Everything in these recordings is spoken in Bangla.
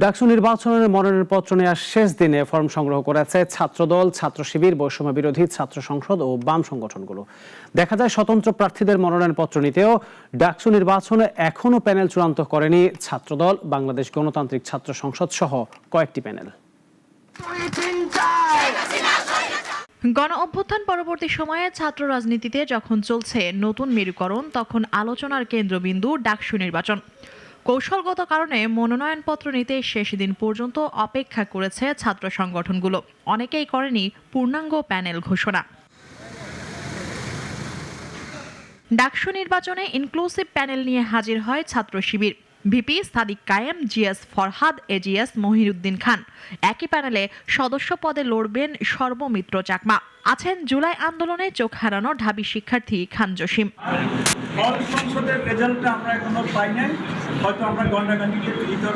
ডাকসু নির্বাচনের মনোনয়নপত্র নেওয়ার শেষ দিনে ফর্ম সংগ্রহ করেছে ছাত্রদল, ছাত্র শিবির, বৈষম্য বিরোধী ছাত্র সংসদ ও বাম সংগঠনগুলো। দেখা যায় স্বতন্ত্র প্রার্থীদের মনোনয়নপত্র নিতেও ডাকসু নির্বাচনে এখনো প্যানেল চূড়ান্ত করেনি ছাত্রদল, বাংলাদেশ গণতান্ত্রিক ছাত্র সংসদ সহ কয়েকটি প্যানেল। গণ অভ্যুত্থান পরবর্তী সময়ে ছাত্র রাজনীতিতে যখন চলছে নতুন মেরুকরণ, তখন আলোচনার কেন্দ্রবিন্দু ডাকসু নির্বাচন। কৌশলগত কারণে মনোনয়নপত্র নিতে শেষ দিন পর্যন্ত অপেক্ষা করেছে ছাত্র সংগঠনগুলো। অনেকেই করেনি পূর্ণাঙ্গ প্যানেল ঘোষণা। ডাকসু নির্বাচনে ইনক্লুসিভ প্যানেল নিয়ে হাজির হয় ছাত্র শিবির। ভিপি সাদিক কায়েম, জিএস ফরহাদ, এজিএস মহিউদ্দিন খান। একই প্যানেলে সদস্য পদে লড়বেন সর্বমিত্র চাকমা। আছেন জুলাই আন্দোলনে চোখ হারানো ঢাবি শিক্ষার্থী খান জসিম। হল সংসদের রেজাল্টটা আমরা এখনো পাই নাই, হয়তো আমরা গণনাগানিকের ভিতর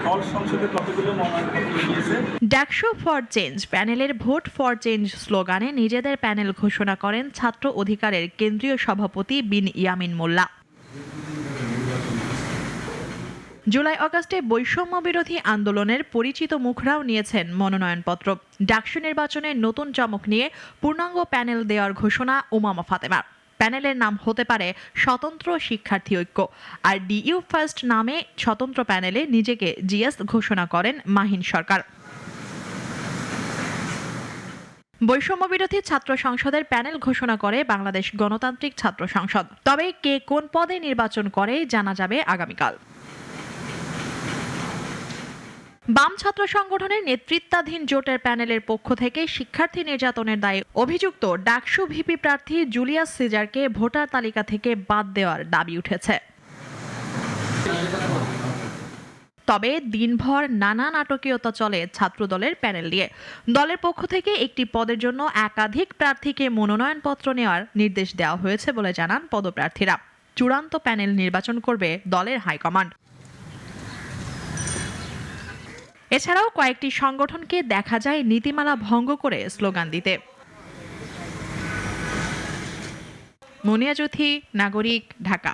হল সংসদে কতগুলো মনোনয়নপত্র নিয়েছে। ডাকসু ফর চেঞ্জ প্যানেলের ভোট ফর চেঞ্জ স্লোগানে নিজেদের প্যানেল ঘোষণা করেন ছাত্র অধিকারের কেন্দ্রীয় সভাপতি বিন ইয়ামিন মোল্লা। জুলাই আগস্টে বৈষম্য বিরোধী আন্দোলনের পরিচিত মুখরাও নিয়েছেন মনোনয়নপত্র। ডাকসু নির্বাচনে নতুন চমক নিয়ে পূর্ণাঙ্গ প্যানেল দেওয়ার ঘোষণা উমামা ফাতেমার। প্যানেলের নাম হতে পারে স্বতন্ত্র শিক্ষার্থী ঐক্য। আর ডিইউ ফার্স্ট নামে স্বতন্ত্র প্যানেলে নিজেকে জিএস ঘোষণা করেন মাহিন সরকার। বৈষম্য বিরোধী ছাত্র সংসদের প্যানেল ঘোষণা করে বাংলাদেশ গণতান্ত্রিক ছাত্র সংসদ। তবে কে কোন পদে নির্বাচন করে জানা যাবে আগামীকাল। বাম ছাত্র সংগঠনের নেতৃত্বাধীন জোটের প্যানেলের পক্ষ থেকে শিক্ষার্থী নির্যাতনের দায়ে অভিযুক্ত ডাকসু ভিপি প্রার্থী জুলিয়াস সিজারকে ভোটার তালিকা থেকে বাদ দেওয়ার দাবি উঠেছে। তবে দিনভর নানা নাটকীয়তা চলে ছাত্রদলের প্যানেল দিয়ে। দলের পক্ষ থেকে একটি পদের জন্য একাধিক প্রার্থীকে মনোনয়নপত্র নেওয়ার নির্দেশ দেওয়া হয়েছে বলে জানান পদপ্রার্থীরা। চূড়ান্ত প্যানেল নির্বাচন করবে দলের হাইকমান্ড। এছাড়াও কয়েকটি সংগঠনকে দেখা যায় নীতিমালা ভঙ্গ করে স্লোগান দিতে। মুনিয়া জ্যোতি, নাগরিক, ঢাকা।